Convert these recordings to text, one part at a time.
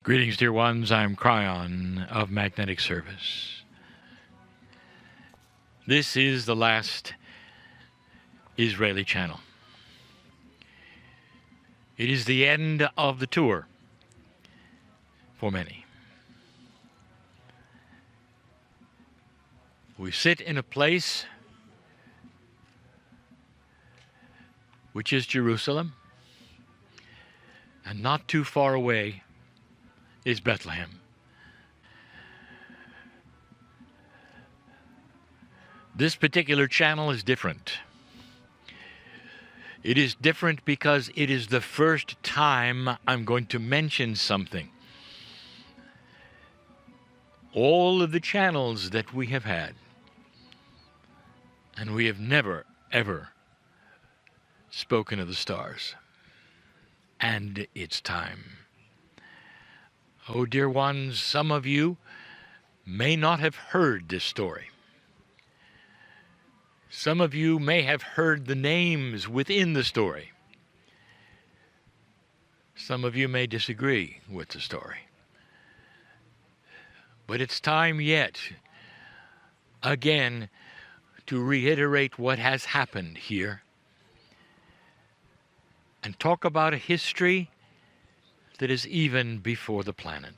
Greetings, dear ones. I'm Cryon of Magnetic Service. This is the last Israeli channel. It is the end of the tour for many. We sit in a place which is Jerusalem, and not too far away is Bethlehem. This particular channel is different. It is different because it is the first time I'm going to mention something. All of the channels that we have had, and we have never, ever spoken of the stars. And it's time. Oh, dear ones, some of you may not have heard this story. Some of you may have heard the names within the story. Some of you may disagree with the story. But it's time yet, again, to reiterate what has happened here and talk about a history that is even before the planet.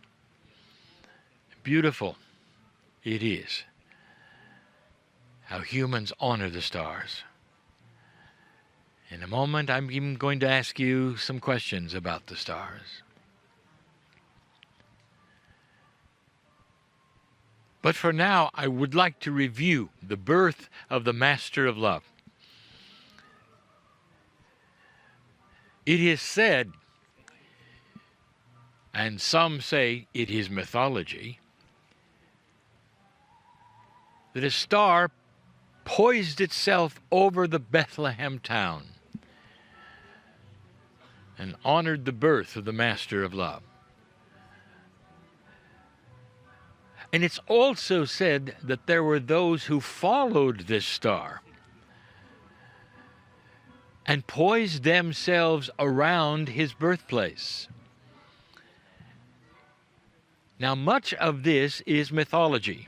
Beautiful it is how humans honor the stars. In a moment, I'm even going to ask you some questions about the stars. But for now, I would like to review the birth of the Master of Love. It is said, and some say it is mythology, that a star poised itself over the Bethlehem town and honored the birth of the Master of Love. And it's also said that there were those who followed this star and poised themselves around his birthplace. Now, much of this is mythology,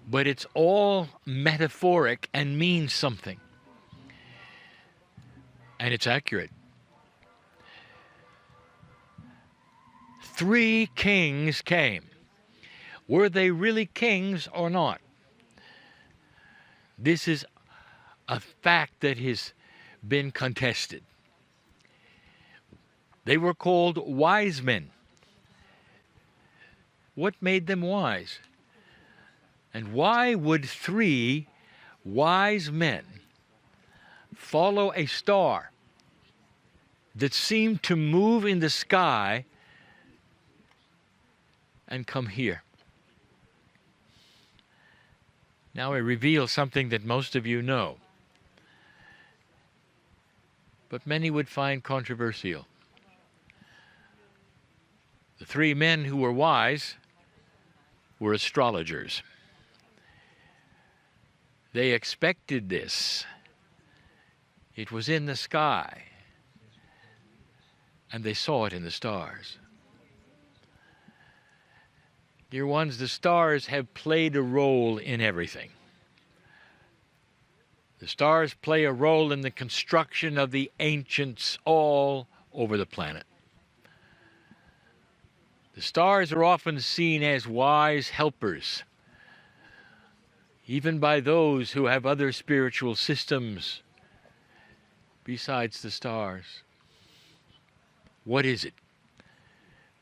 but it's all metaphoric and means something. And it's accurate. 3 kings came. Were they really kings or not? This is a fact that has been contested. They were called wise men. What made them wise? And why would 3 wise men follow a star that seemed to move in the sky and come here? Now I reveal something that most of you know, but many would find controversial. The 3 men who were wise were astrologers. They expected this. It was in the sky, and they saw it in the stars. Dear ones, the stars have played a role in everything. The stars play a role in the construction of the ancients all over the planet. The stars are often seen as wise helpers, even by those who have other spiritual systems besides the stars. What is it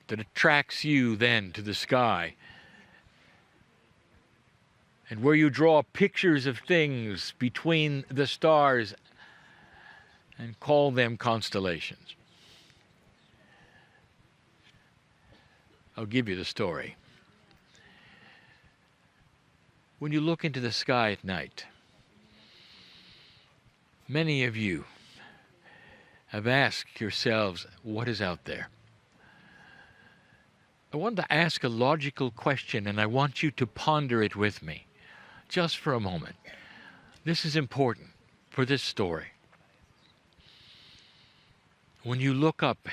that attracts you then to the sky, and where you draw pictures of things between the stars and call them constellations? I'll give you the story. When you look into the sky at night, many of you have asked yourselves, what is out there? I want to ask a logical question, and I want you to ponder it with me, just for a moment. This is important for this story. When you look up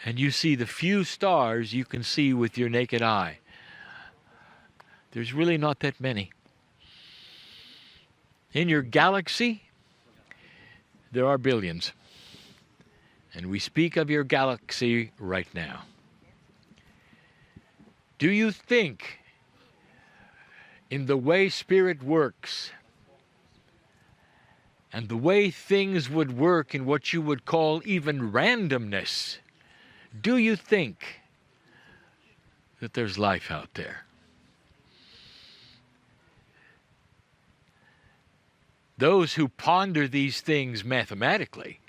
and you see the few stars you can see with your naked eye. There's really not that many. In your galaxy, there are billions. And we speak of your galaxy right now. Do you think, in the way spirit works, and the way things would work in what you would call even randomness, do you think that there's life out there? Those who ponder these things mathematically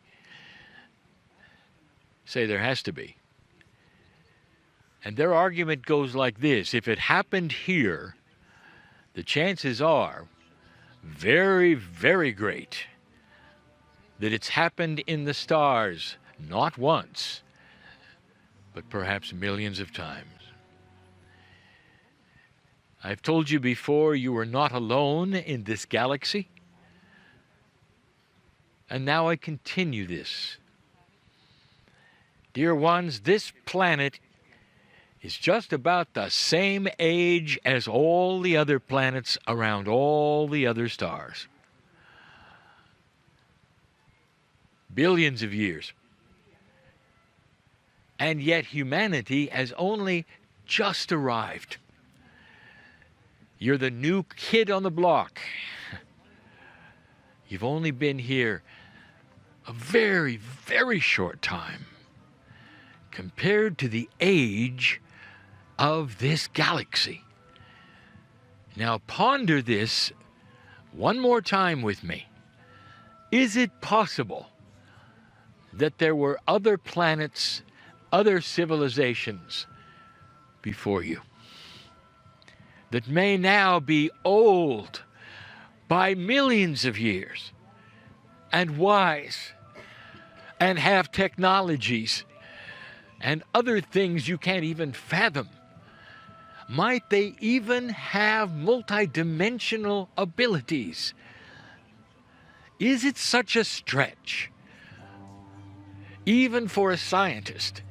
say there has to be. And their argument goes like this: if it happened here, the chances are very, very great that it's happened in the stars, not once, but perhaps millions of times. I've told you before, you are not alone in this galaxy. And now I continue this. Dear ones, this planet is just about the same age as all the other planets around all the other stars. Billions of years. And yet humanity has only just arrived. You're the new kid on the block. You've only been here a very, very short time compared to the age of this galaxy. Now ponder this one more time with me. Is it possible that there were other planets, other civilizations before you that may now be old by millions of years and wise and have technologies and other things you can't even fathom? Might they even have multidimensional abilities? Is it such a stretch, even for a scientist,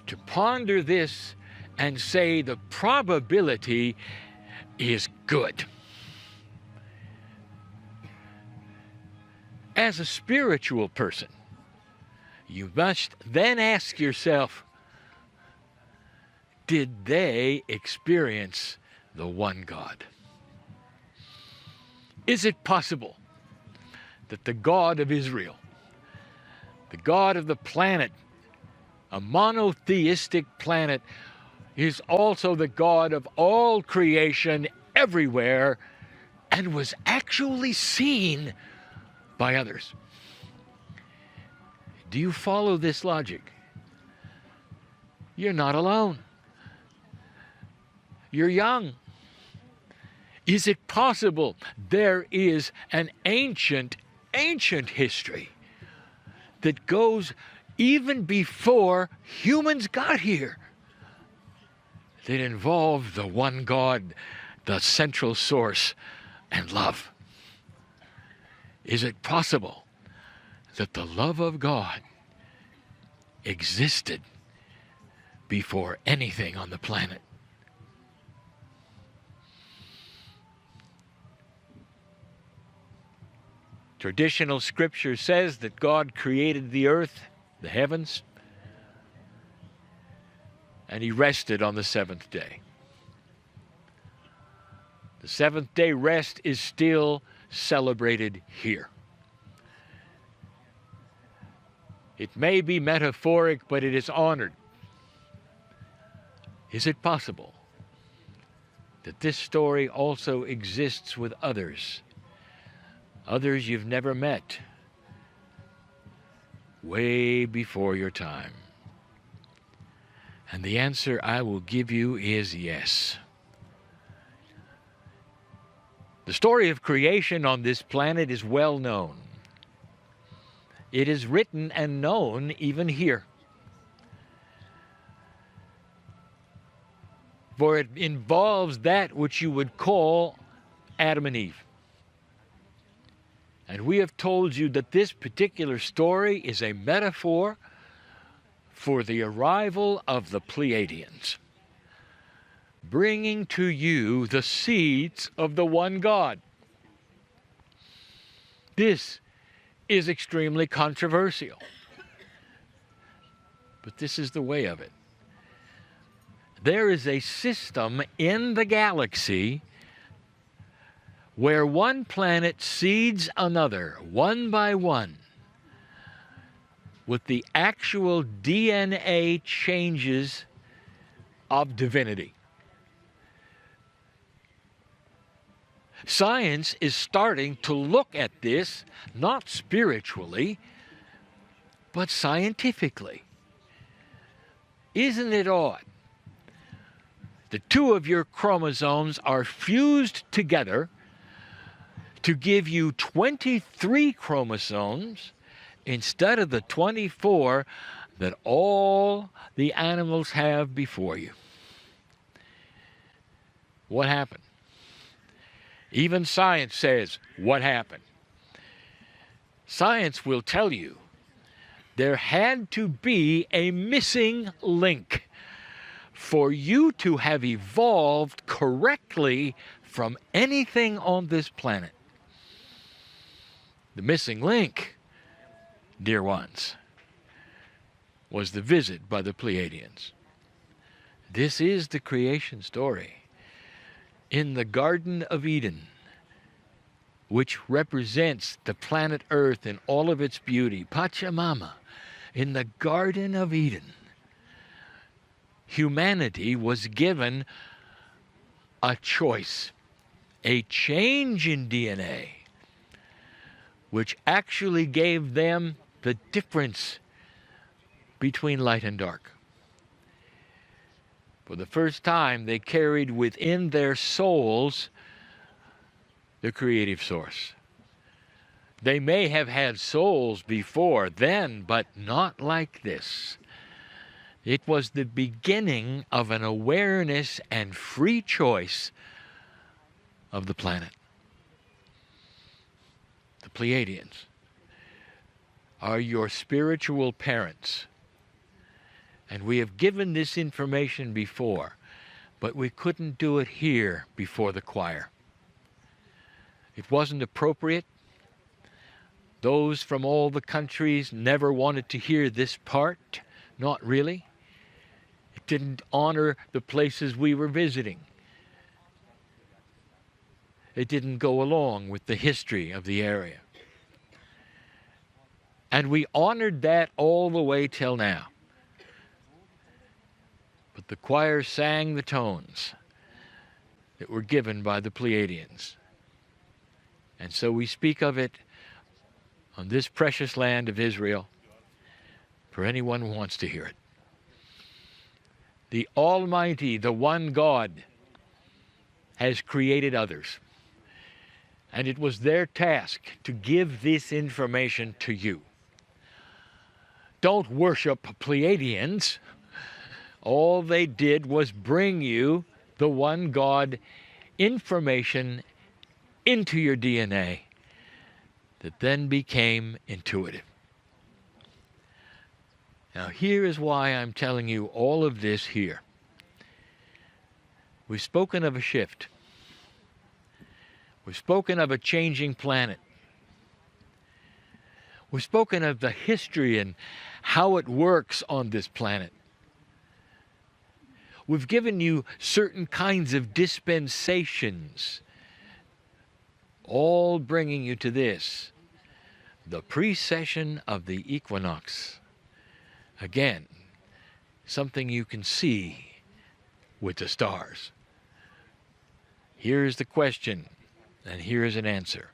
to ponder this and say the probability is good? As a spiritual person, you must then ask yourself, did they experience the one God? Is it possible that the God of Israel, the God of the planet, a monotheistic planet, is also the God of all creation everywhere and was actually seen by others? Do you follow this logic? You're not alone. You're young. Is it possible there is an ancient history that goes even before humans got here, that involved the one God, the central source, and love? Is it possible that the love of God existed before anything on the planet? Traditional scripture says that God created the earth, the heavens, and he rested on the seventh day. The seventh day rest is still celebrated here. It may be metaphoric, but it is honored. Is it possible that this story also exists with others? Others you've never met, way before your time? And the answer I will give you is yes. The story of creation on this planet is well known. It is written and known even here. For it involves that which you would call Adam and Eve. And we have told you that this particular story is a metaphor for the arrival of the Pleiadians, bringing to you the seeds of the one God. This is extremely controversial, but this is the way of it. There is a system in the galaxy where one planet seeds another, one by one, with the actual DNA changes of divinity. Science is starting to look at this, not spiritually, but scientifically. Isn't it odd? The two of your chromosomes are fused together to give you 23 chromosomes instead of the 24 that all the animals have before you. What happened? Even science says, what happened? Science will tell you there had to be a missing link for you to have evolved correctly from anything on this planet. The missing link, dear ones, was the visit by the Pleiadians. This is the creation story. In the Garden of Eden, which represents the planet Earth in all of its beauty, Pachamama, in the Garden of Eden, humanity was given a choice, a change in DNA, which actually gave them the difference between light and dark. For the first time, they carried within their souls the creative source. They may have had souls before then, but not like this. It was the beginning of an awareness and free choice of the planet. The Pleiadians are your spiritual parents. And we have given this information before, but we couldn't do it here before the choir. It wasn't appropriate. Those from all the countries never wanted to hear this part. Not really. It didn't honor the places we were visiting. It didn't go along with the history of the area. And we honored that all the way till now. But the choir sang the tones that were given by the Pleiadians. And so we speak of it on this precious land of Israel for anyone who wants to hear it. The Almighty, the one God, has created others. And it was their task to give this information to you. Don't worship Pleiadians. All they did was bring you the one God information into your DNA that then became intuitive. Now, here is why I'm telling you all of this here. We've spoken of a shift. We've spoken of a changing planet. We've spoken of the history and how it works on this planet. We've given you certain kinds of dispensations, all bringing you to this, the precession of the equinox. Again, something you can see with the stars. Here's the question, and here's an answer.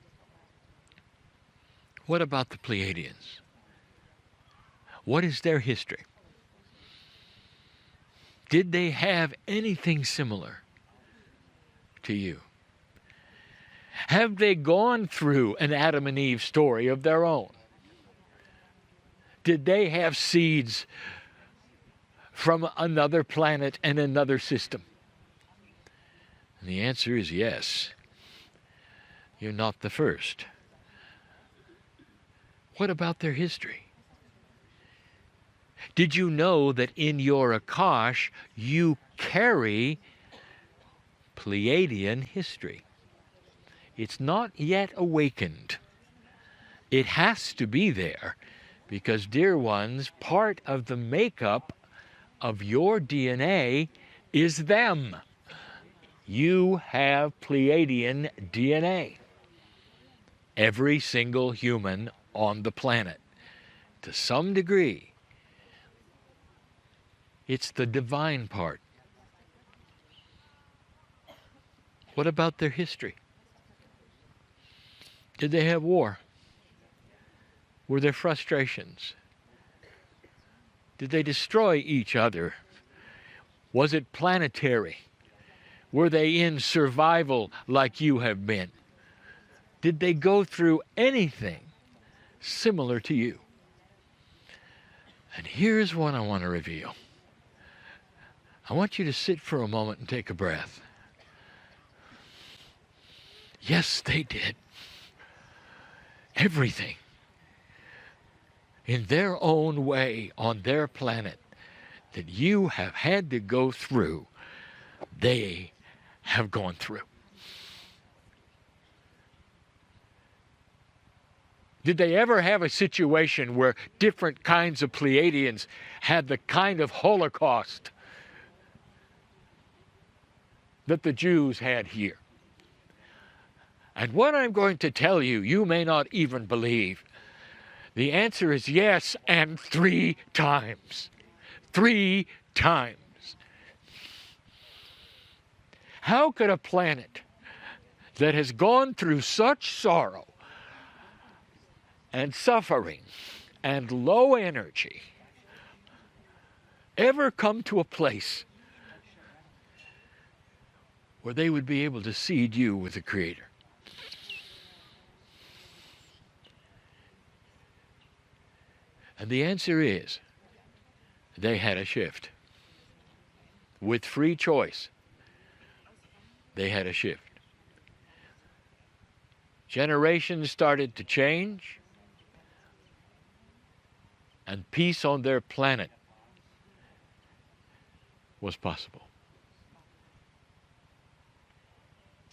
What about the Pleiadians? What is their history? Did they have anything similar to you? Have they gone through an Adam and Eve story of their own? Did they have seeds from another planet and another system? And the answer is yes. You're not the first. What about their history? Did you know that in your Akash you carry Pleiadian history? It's not yet awakened. It has to be there because, dear ones, part of the makeup of your DNA is them. You have Pleiadian DNA. Every single human on the planet, to some degree. It's the divine part. What about their history? Did they have war? Were there frustrations? Did they destroy each other? Was it planetary? Were they in survival like you have been? Did they go through anything similar to you? And here's what I want to reveal. I want you to sit for a moment and take a breath. Yes, they did. Everything. In their own way, on their planet, that you have had to go through, they have gone through. Did they ever have a situation where different kinds of Pleiadians had the kind of Holocaust that the Jews had here? And what I'm going to tell you, you may not even believe. The answer is yes, and 3 times. 3 times. How could a planet that has gone through such sorrow and suffering and low energy ever come to a place where they would be able to seed you with the Creator? And the answer is, they had a shift. With free choice, they had a shift. Generations started to change, and peace on their planet was possible.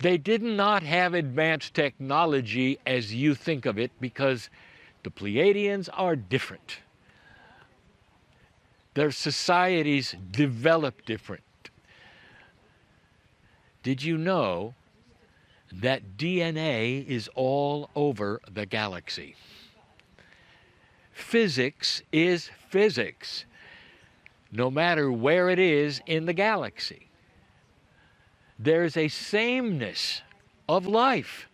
They did not have advanced technology as you think of it, because the Pleiadians are different. Their societies develop different. Did you know that DNA is all over the galaxy? Physics is physics, no matter where it is in the galaxy. There's a sameness of life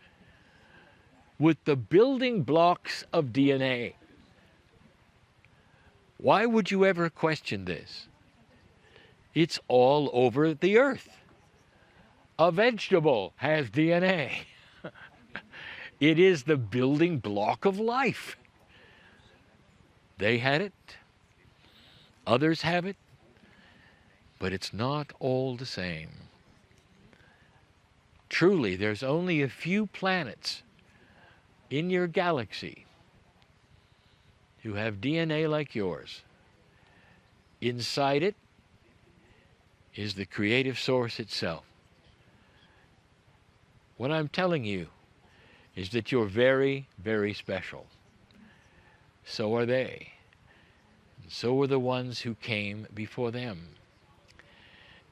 with the building blocks of DNA. Why would you ever question this? It's all over the earth. A vegetable has DNA. It is the building block of life. They had it. Others have it. But it's not all the same. Truly, there's only a few planets in your galaxy who have DNA like yours. Inside it is the creative source itself. What I'm telling you is that you're very, very special. So are they. And so are the ones who came before them.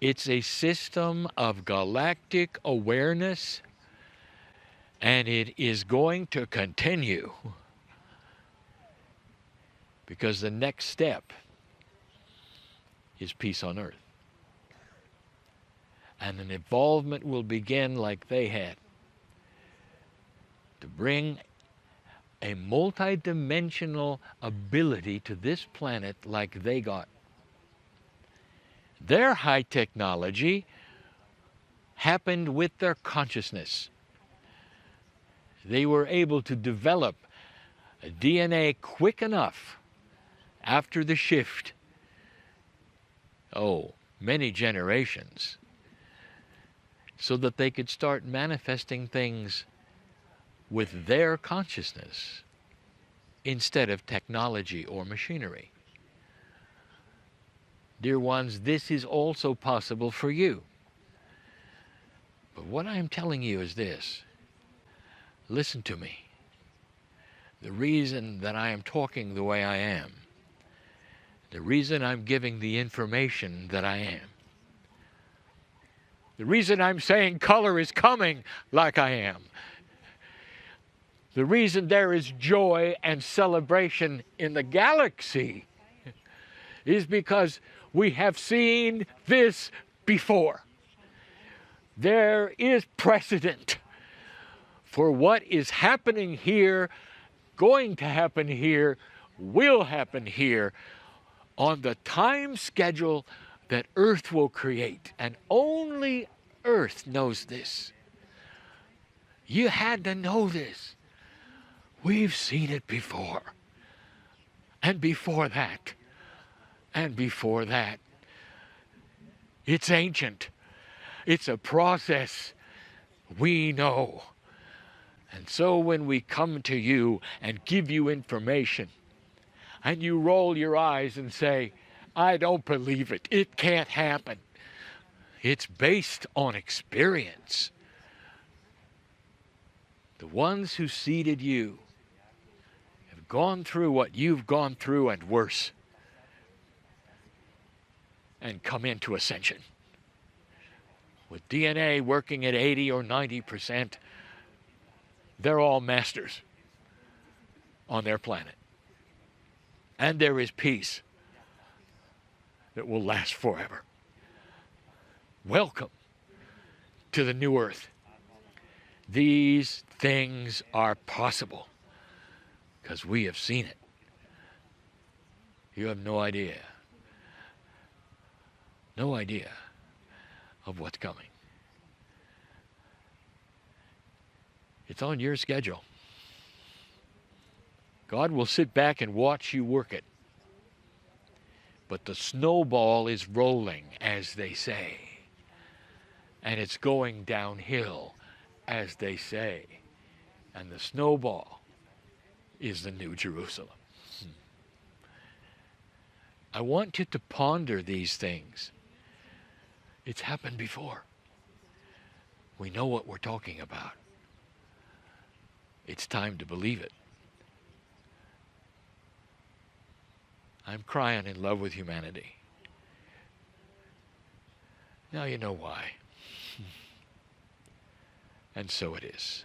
It's a system of galactic awareness, and it is going to continue, because the next step is peace on earth. And an involvement will begin like they had, to bring a multidimensional ability to this planet like they got. Their high technology happened with their consciousness. They were able to develop a DNA quick enough after the shift, many generations, so that they could start manifesting things with their consciousness instead of technology or machinery. Dear ones, this is also possible for you. But what I am telling you is this. Listen to me. The reason that I am talking the way I am, the reason I'm giving the information that I am, the reason I'm saying color is coming like I am, the reason there is joy and celebration in the galaxy is because we have seen this before. There is precedent for what is happening here, going to happen here, will happen here on the time schedule that Earth will create. And only Earth knows this. You had to know this. We've seen it before. And before that. And before that. It's ancient. It's a process we know. And so when we come to you and give you information, and you roll your eyes and say, I don't believe it, it can't happen. It's based on experience. The ones who seeded you have gone through what you've gone through and worse, and come into ascension. With DNA working at 80 or 90%, they're all masters on their planet. And there is peace that will last forever. Welcome to the new earth. These things are possible because we have seen it. You have no idea. No idea of what's coming. It's on your schedule. God will sit back and watch you work it. But the snowball is rolling, as they say. And it's going downhill, as they say. And the snowball is the New Jerusalem. I want you to ponder these things. It's happened before. We know what we're talking about. It's time to believe it. I'm crying in love with humanity. Now you know why. And so it is.